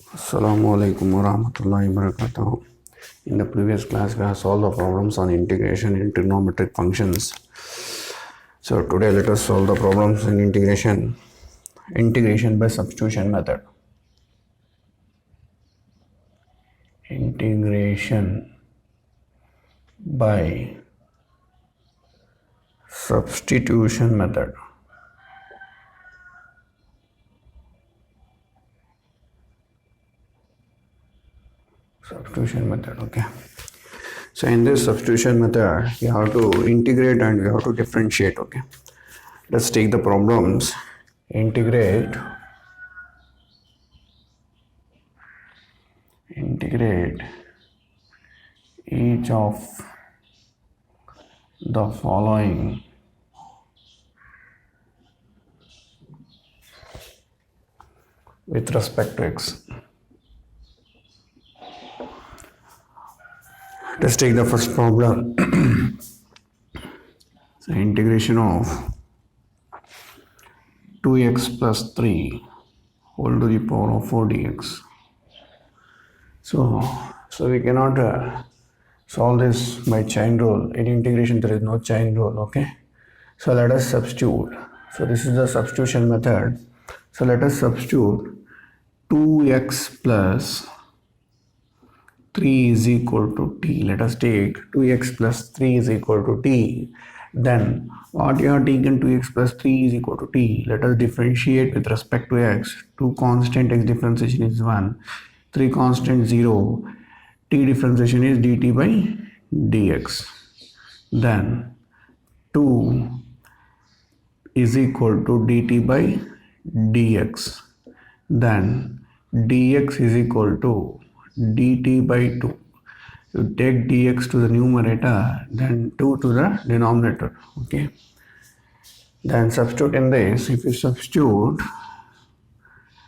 Assalamu alaikum warahmatullahi wabarakatuh. In the previous class, we have solved the problems on integration in trigonometric functions. So today, let us solve the problems in integration by substitution method. Integration by substitution method. Substitution method, okay. So in this substitution method, you have to integrate and you have to differentiate, okay. Let's take the problems. Integrate each of the following with respect to x. Let's take the first problem. So integration of 2x plus 3 whole to the power of 4 dx. So we cannot solve this by chain rule. In integration, there is no chain rule, okay? So let us substitute. So this is the substitution method. So let us substitute 2x plus 3 is equal to t. Let us take 2x plus 3 is equal to t. Then what you have taken 2x plus 3 is equal to t. Let us differentiate with respect to x. 2 constant x differentiation is 1. 3 constant 0. T differentiation is dt by dx. Then 2 is equal to dt by dx. Then dx is equal to dt by 2. You take dx to the numerator, then 2 to the denominator, okay. Then substitute in this. If you substitute,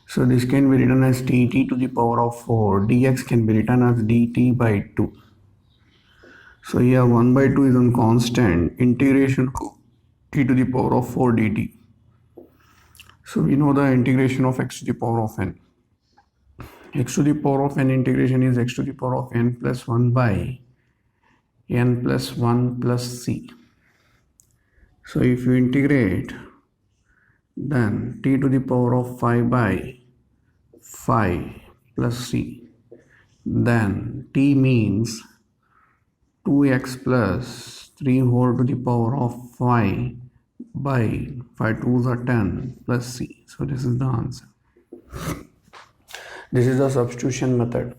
so this can be written as dt to the power of 4. Dx can be written as dt by 2. So here 1 by 2 is on constant. Integration of t to the power of 4 dt. So we know the integration of x to the power of n. X to the power of n integration is x to the power of n plus 1 by n plus 1 plus c. So if you integrate, then t to the power of 5 by 5 plus c. Then t means 2x plus 3 whole to the power of 5 by 5 2s are 10 plus c. So this is the answer. This is the substitution method.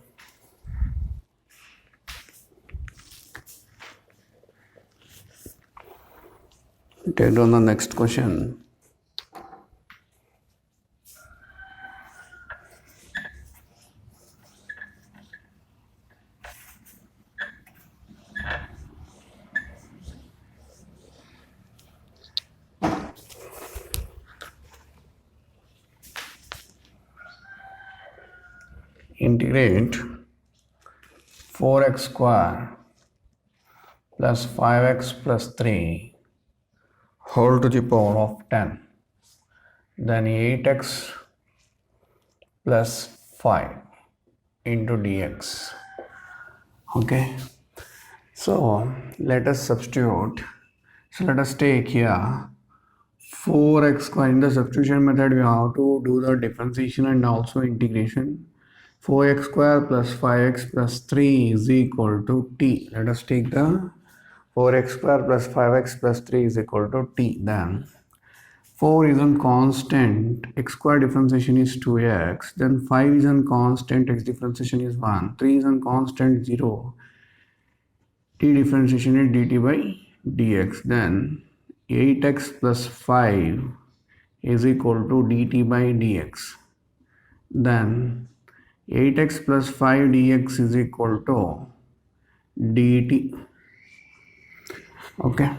Take on the next question. Integrate 4x square plus 5x plus 3 whole to the power of 10. Then 8x plus 5 into dx. Okay. So let us substitute. So let us take here 4x square. In the substitution method, we have to do the differentiation and also integration. 4x square plus 5x plus 3 is equal to t. Let us take the 4x square plus 5x plus 3 is equal to t. Then 4 is a constant, x square differentiation is 2x. Then 5 is a constant, x differentiation is 1. 3 is a constant, 0. T differentiation is dt by dx. Then 8x plus 5 is equal to dt by dx. Then 8x plus 5 dx is equal to dt. Okay.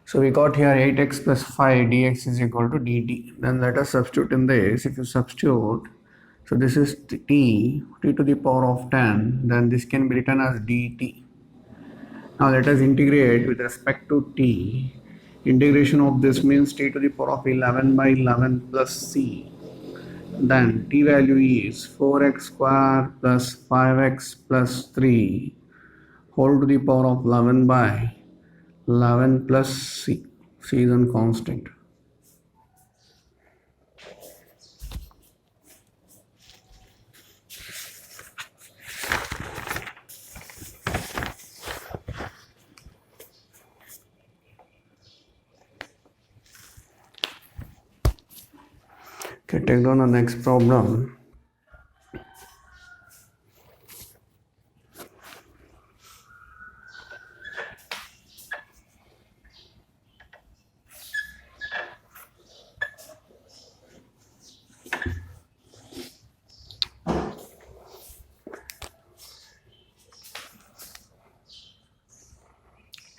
So we got here 8x plus 5 dx is equal to dt. Then let us substitute in this. If you substitute, so this is t to the power of 10. Then this can be written as dt. Now let us integrate with respect to t. Integration of this means t to the power of 11 by 11 plus c. Then t value is 4x square plus 5x plus 3 whole to the power of 11 by 11 plus c. C is a constant. Okay, take down the next problem.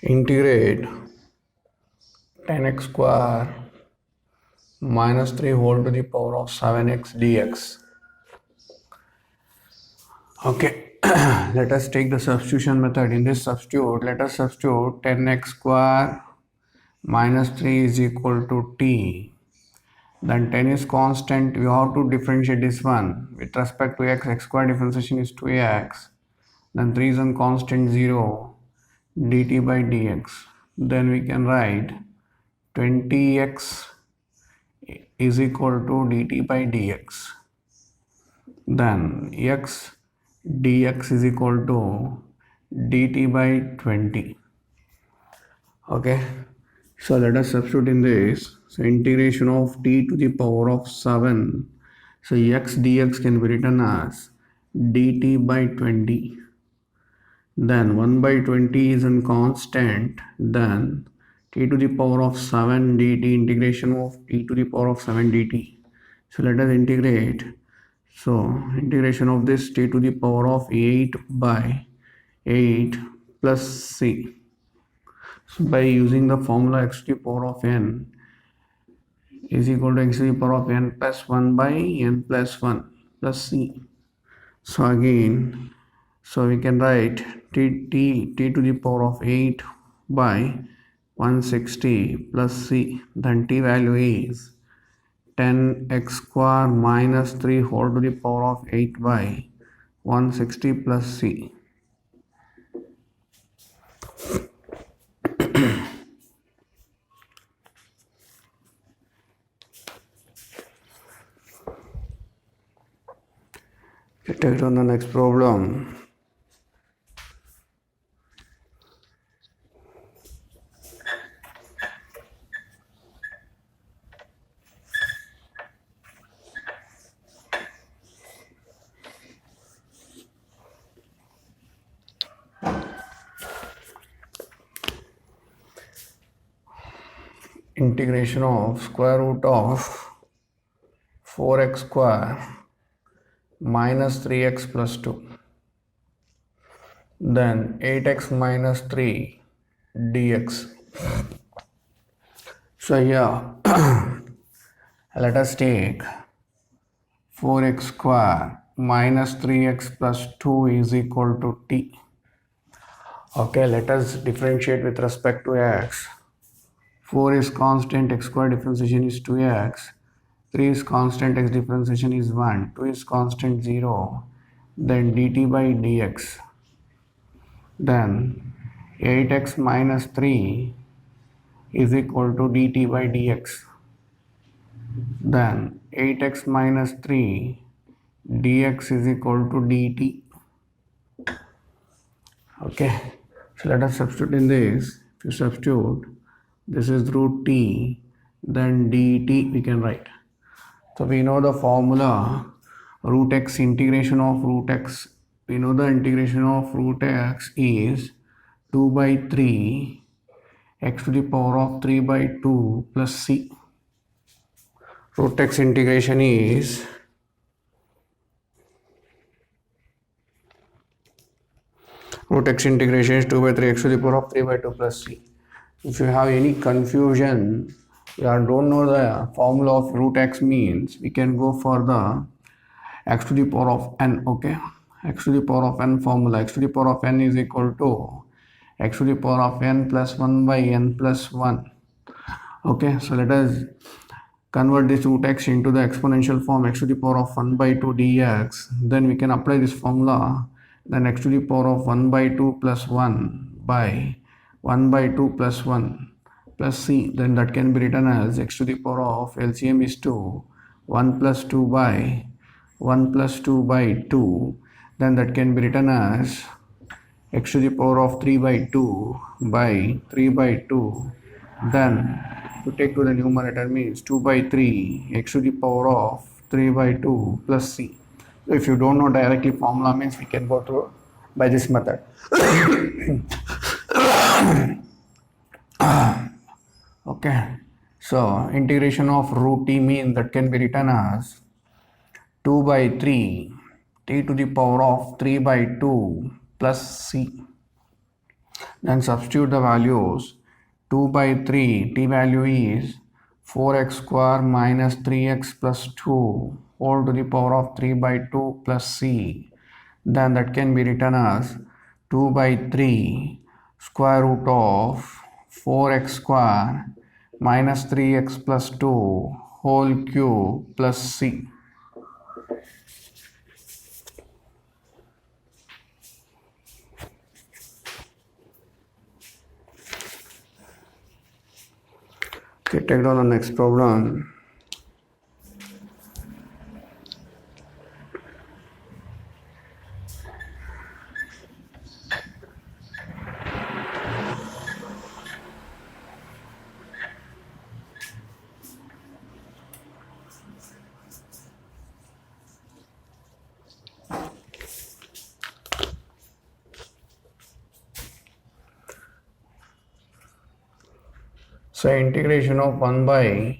Integrate 10x square minus 3 whole to the power of 7x dx. Okay, let us take the substitution method. In this substitute, let us substitute 10x square minus 3 is equal to t. Then 10 is constant. We have to differentiate this one with respect to x. X square differentiation is 2x. Then 3 is a constant 0 dt by dx. Then we can write 20x is equal to dt by dx. Then x dx is equal to dt by 20. Okay, so let us substitute in this. So integration of t to the power of 7. So x dx can be written as dt by 20. Then 1 by 20 is a constant. Then t to the power of 7 dt, integration of t to the power of 7 dt. So let us integrate. So integration of this t to the power of 8 by 8 plus c. So by using the formula x to the power of n is equal to x to the power of n plus 1 by n plus 1 plus c. So again, so we can write t to the power of 8 by 160 plus c. Then t value is 10x square minus 3 whole to the power of 8 by 160 plus c. Take on the next problem. Integration of square root of 4x square minus 3x plus 2. Then 8x minus 3 dx. So here let us take 4x square minus 3x plus 2 is equal to t. Okay, let us differentiate with respect to x. 4 is constant, x square differentiation is 2x. 3 is constant, x differentiation is 1. 2 is constant, 0. Then dt by dx. Then 8x minus 3 is equal to dt by dx. Then 8x minus 3 dx is equal to dt. Okay, so let us substitute in this. If you substitute, this is root t, then dt we can write. So we know the formula root x integration of root x. We know the integration of root x is 2 by 3 x to the power of 3 by 2 plus c. Root x integration is root x integration is 2 by 3 x to the power of 3 by 2 plus c. If you have any confusion, you don't know the formula of root x means, we can go for the x to the power of n. Okay, x to the power of n formula. X to the power of n is equal to x to the power of n plus 1 by n plus 1. Okay, so let us convert this root x into the exponential form x to the power of 1 by 2 dx, then we can apply this formula. Then x to the power of 1 by 2 plus 1 by 1 by 2 plus 1 plus c, then that can be written as x to the power of LCM is 2, 1 plus 2 by 1 plus 2 by 2, then that can be written as x to the power of 3 by 2 by 3 by 2, then to take to the numerator means 2 by 3 x to the power of 3 by 2 plus c. So if you don't know directly formula means we can go through by this method. Okay, so integration of root t means that can be written as 2 by 3 t to the power of 3 by 2 plus c. Then substitute the values. 2 by 3 t value is 4x square minus 3x plus 2 whole to the power of 3 by 2 plus c. Then that can be written as 2 by 3 square root of 4x square minus 3x plus 2 whole cube plus c. Okay, take down the next problem. So integration of 1 by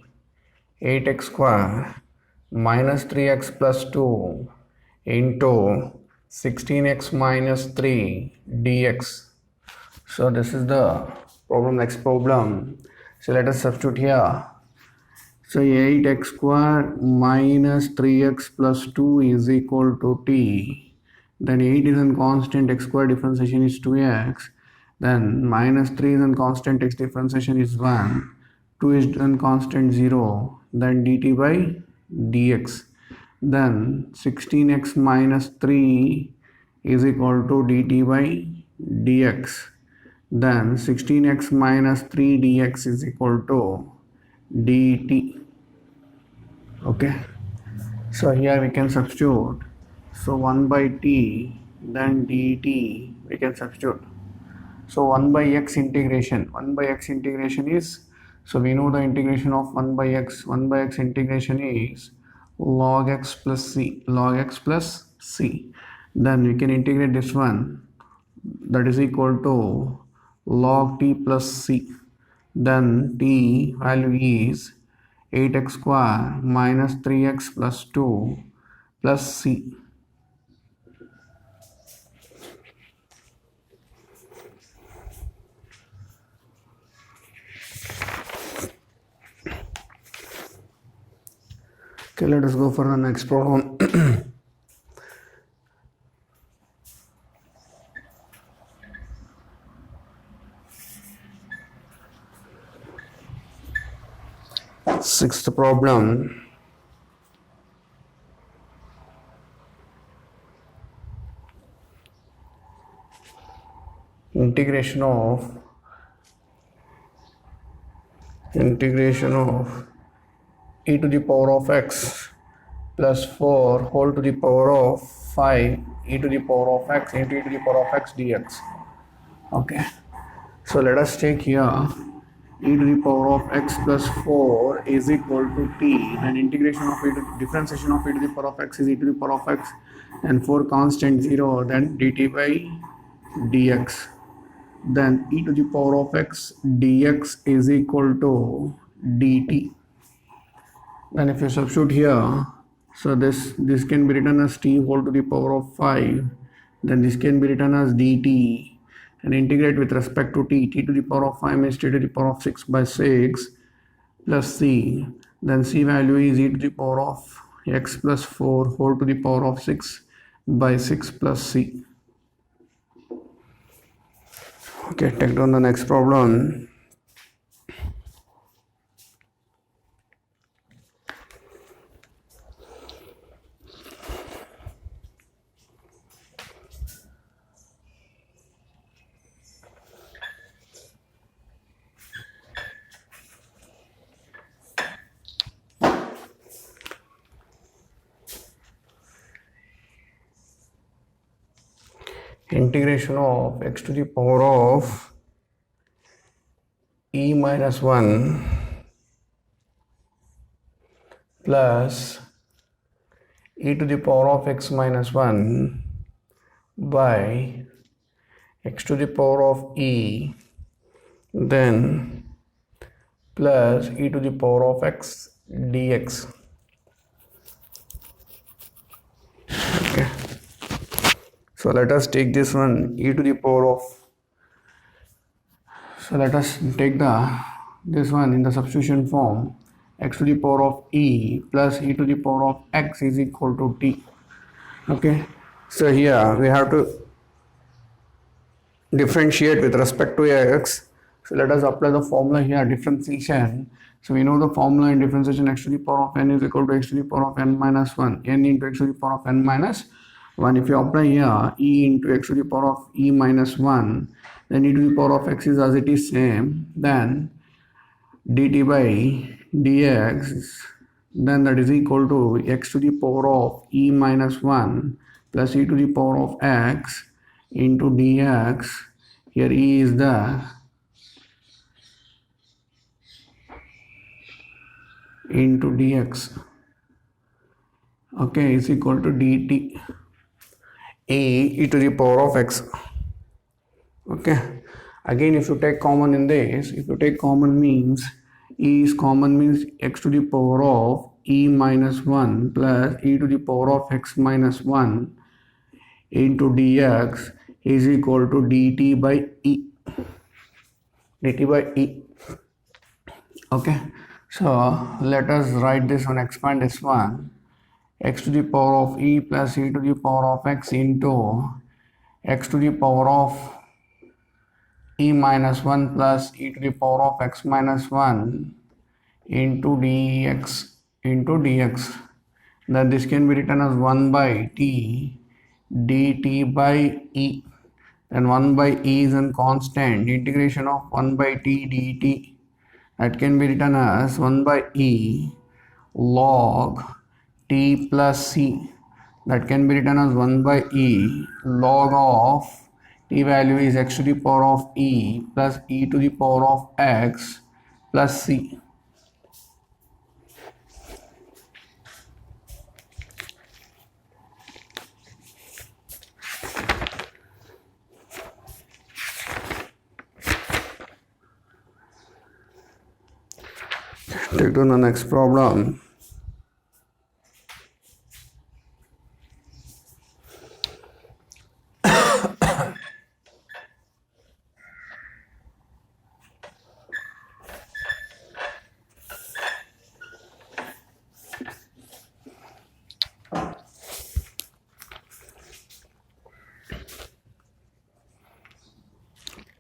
8x square minus 3x plus 2 into 16x minus 3 dx. So this is the problem, next problem. So let us substitute here. So 8x square minus 3x plus 2 is equal to t. Then 8 is a constant, x square differentiation is 2x. Then minus 3 is a constant, x differentiation is 1. 2 is a constant 0. Then dt by dx. Then 16x minus 3 is equal to dt by dx. Then 16x minus 3 dx is equal to dt. Okay, so here we can substitute. So 1 by t, then dt we can substitute. So 1 by x integration, 1 by x integration is, so we know the integration of 1 by x integration is log x plus c, log x plus c. Then we can integrate this one, that is equal to log t plus c. Then t value is 8x square minus 3x plus 2 plus c. Okay, let us go for the next problem. Sixth problem. Integration of e to the power of x plus 4 whole to the power of 5 e to the power of x into e to the power of x dx. Okay, so let us take here e to the power of x plus 4 is equal to t, and integration of e to differentiation of e to the power of x is e to the power of x, and 4 constant 0, then dt by dx. Then e to the power of x dx is equal to dt. Then if you substitute here, so this can be written as t whole to the power of 5, then this can be written as dt, and integrate with respect to t to the power of 5 means t to the power of 6 by 6 plus c. Then c value is e to the power of x plus 4 whole to the power of 6 by 6 plus c. Okay, take down the next problem. integration of x to the power of e minus 1 plus e to the power of x minus 1 by x to the power of e, then plus e to the power of x dx. Okay, so let us take this one e to the power of, so let us take this one in the substitution form, x to the power of e plus e to the power of x is equal to t. Okay, so here we have to differentiate with respect to x. So let us apply the formula here, differentiation. So we know the formula in differentiation, x to the power of n is equal to x to the power of n minus 1, n into x to the power of n minus 1. If you apply here e into x to the power of e minus 1, then e to the power of x is as it is same, then dt by dx, then that is equal to x to the power of e minus 1 plus e to the power of x into dx. Here e is the into dx, okay, is equal to dt e to the power of x. Okay, again if you take common in this, if you take common means e is common means x to the power of e minus 1 plus e to the power of x minus 1 into dx is equal to dt by e, dt by e. Okay, so let us write this one, expand this one, x to the power of e plus e to the power of x into x to the power of e minus 1 plus e to the power of x minus 1 into dx. Then this can be written as 1 by t dt by e. Then 1 by e is a constant, integration of 1 by t dt, that can be written as 1 by e log t plus c, that can be written as 1 by e log of t value is x to the power of e plus e to the power of x plus c. Take to the next problem.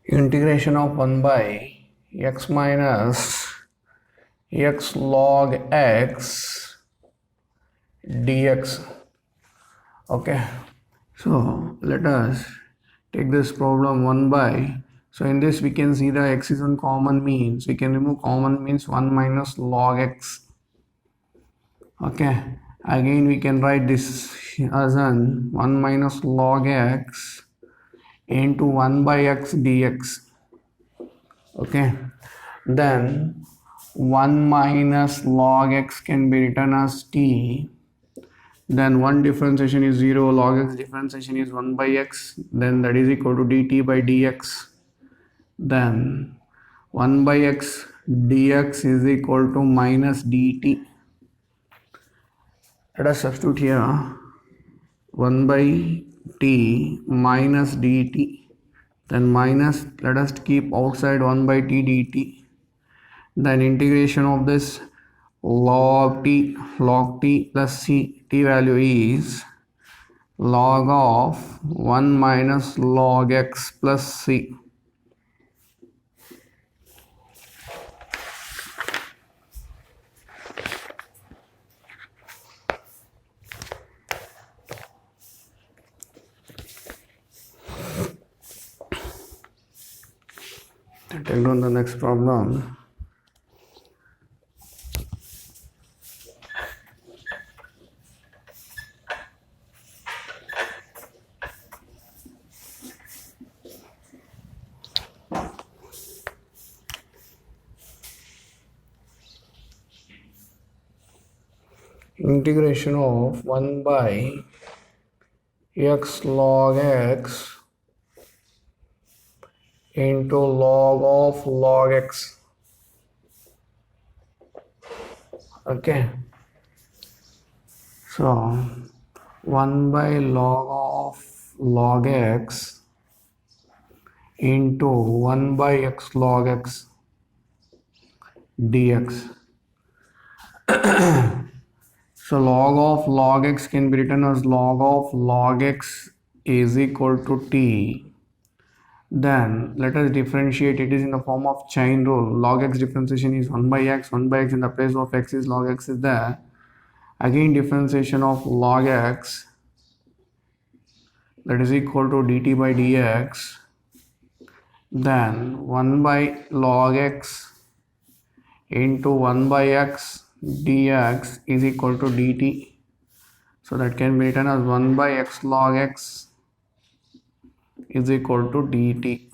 Integration of 1 by x minus x log x dx. Okay, so let us take this problem 1 by, so in this we can see the x is on common means, we can remove common means 1 minus log x. Okay, again we can write this as an 1 minus log x into 1 by x dx. Okay, then 1 minus log x can be written as t, then 1 differentiation is 0, log x differentiation is 1 by x, then that is equal to dt by dx. Then 1 by x dx is equal to minus dt. Let us substitute here 1 by t minus dt, then minus, let us keep outside 1 by t dt, then integration of this log t plus c, t value is log of 1 minus log x plus c. Take down the next problem. integration of 1 by x log x into log of log x. Okay, so 1 by log of log x into 1 by x log x dx. So log of log x can be written as log of log x is equal to t. Then let us differentiate. It is in the form of chain rule. Log x differentiation is 1 by x. 1 by x in the place of x is log x is there. Again differentiation of log x, that is equal to dt by dx. Then 1 by log x into 1 by x dx is equal to dt. So that can be written as 1 by x log x is equal to dt.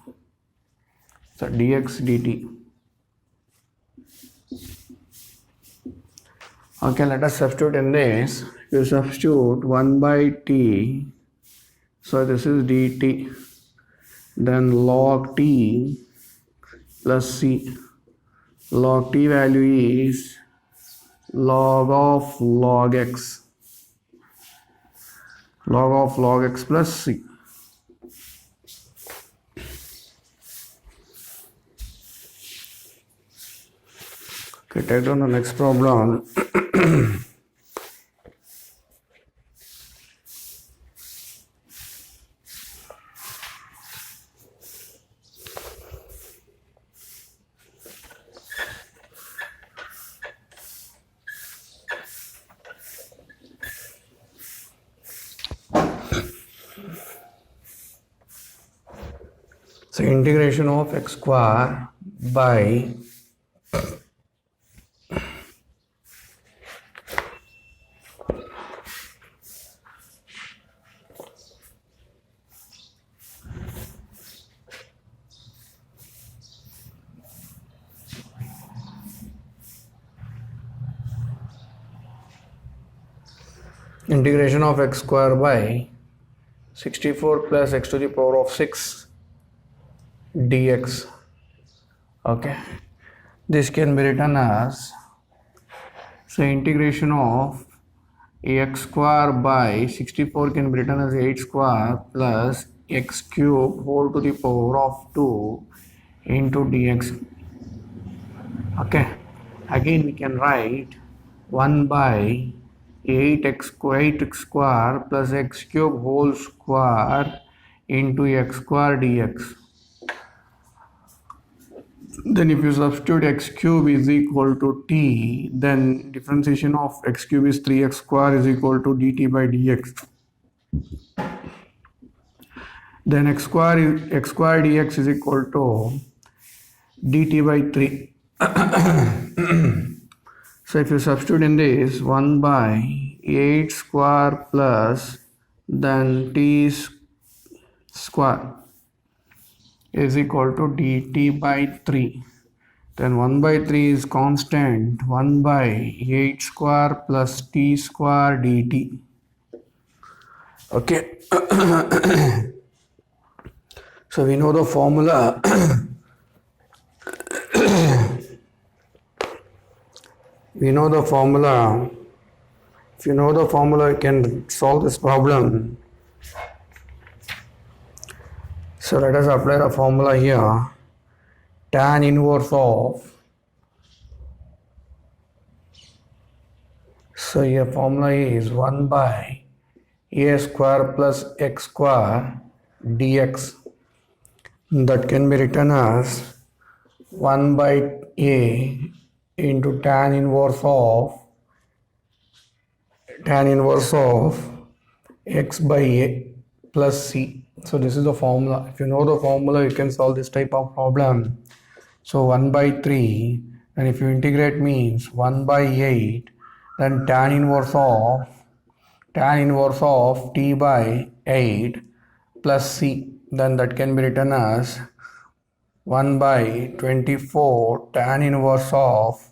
So dx dt. Okay, let us substitute in this. You substitute 1 by t. So this is dt. Then log t plus c. Log t value is log of log x. Log of log x plus c. Okay, take down the next problem. So integration of x square by integration of x square by 64 plus x to the power of 6 dx. Okay, this can be written as, so integration of x square by 64 can be written as 8 square plus x cube whole to the power of 2 into dx. Okay, again we can write 1 by 8x square plus x cube whole square into x square dx. Then if you substitute x cube is equal to t, then differentiation of x cube is 3x square is equal to dt by dx. Then x square dx is equal to dt by 3. So if you substitute in this, 1 by 8 square plus then t square is equal to dt by 3. Then 1 by 3 is constant. 1 by 8 square plus t square dt. Okay. So we know the formula. We know the formula. If you know the formula, you can solve this problem. So let us apply the formula here. Tan inverse of, so your formula is 1 by a square plus x square dx. That can be written as 1 by a into tan inverse of x by a plus c. So this is the formula. If you know the formula, you can solve this type of problem. So 1 by 3, and if you integrate means 1 by 8, then tan inverse of t by 8 plus c. Then that can be written as 1 by 24 tan inverse of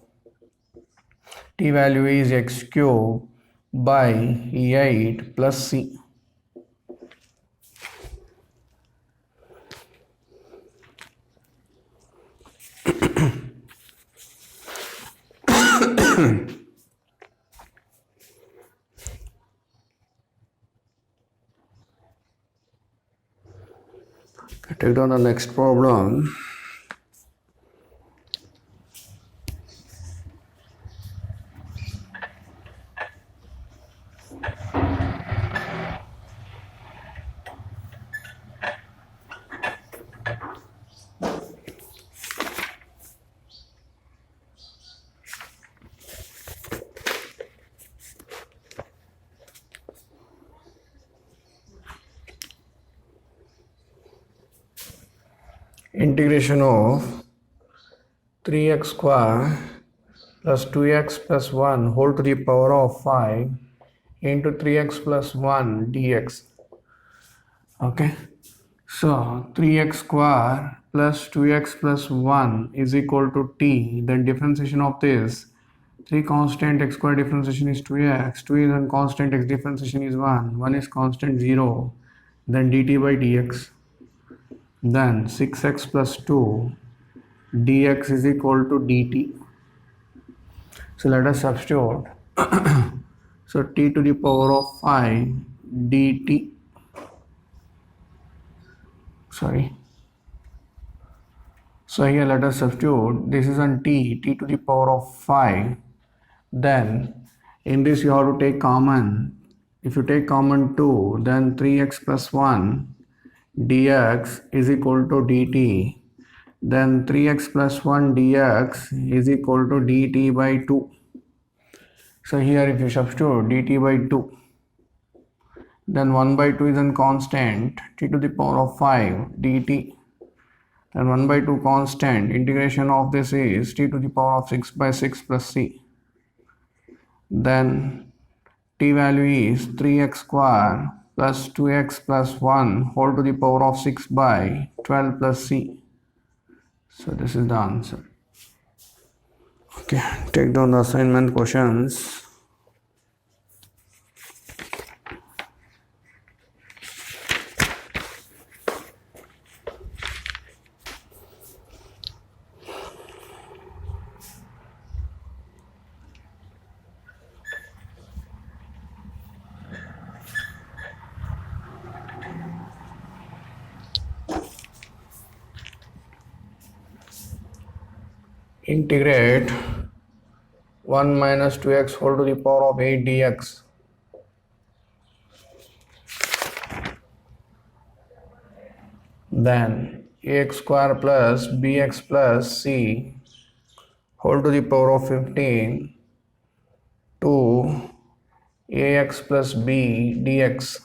t value is x cube by 8 plus c. Take down the next problem. Integration of 3x square plus 2x plus 1 whole to the power of 5 into 3x plus 1 dx. Okay, so 3x square plus 2x plus 1 is equal to t. Then differentiation of this 3 constant x square differentiation is 2x, 2 is on constant x differentiation is 1 is constant 0, then dt by dx. Then 6x plus 2 dx is equal to dt. So let us substitute. So t to the power of 5 dt. So here let us substitute. This is on t to the power of 5. Then in this you have to take common. If you take common 2, then 3x plus 1 dx is equal to dt. Then 3x plus 1 dx is equal to dt by 2. So here if you substitute dt by 2, then 1 by 2 is a constant, t to the power of 5 dt. Then 1 by 2 constant, integration of this is t to the power of 6 by 6 plus c. Then t value is 3x square plus 2x plus 1 whole to the power of 6 by 12 plus c. So this is the answer. Okay, take down the assignment questions. Integrate 1 minus 2x whole to the power of 8 dx. Then ax square plus bx plus c whole to the power of 15 to ax plus b dx.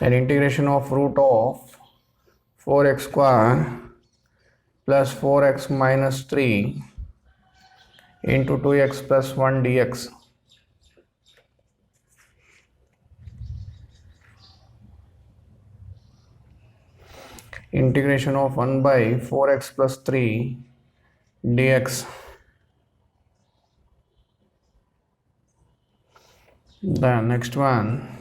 And integration of root of 4x square plus 4x minus 3 into 2x plus 1 dx. Integration of 1 by 4x plus 3 dx. The next one,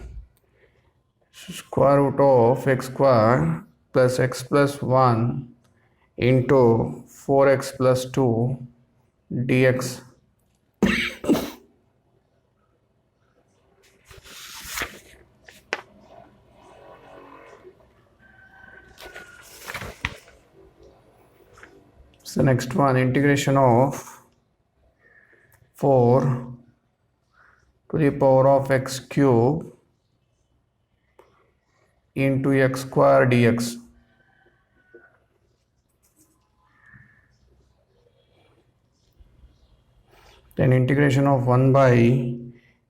square root of x square plus x plus 1 into 4x plus 2 dx. So next one, integration of 4 to the power of x cube into x square dx. Then integration of 1 by e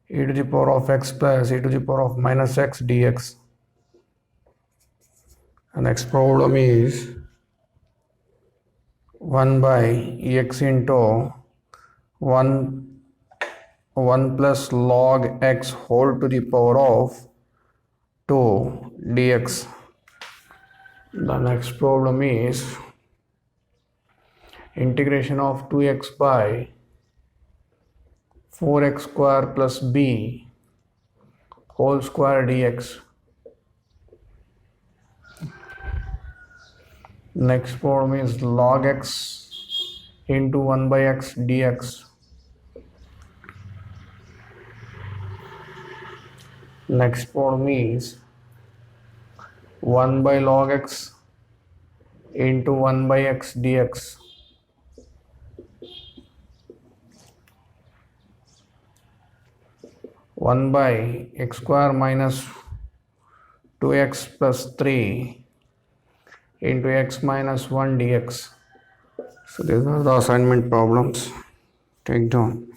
to the power of x plus e to the power of minus x dx. The next problem is 1 by x into 1 plus log x whole to the power of 2 dx. The next problem is integration of 2x by 4x square plus b whole square dx. Next problem is log x into 1 by x dx. Next problem is 1 by log x into 1 by x dx. One by x square minus 2x plus 3 into x minus 1 dx. So these are the assignment problems. Take down.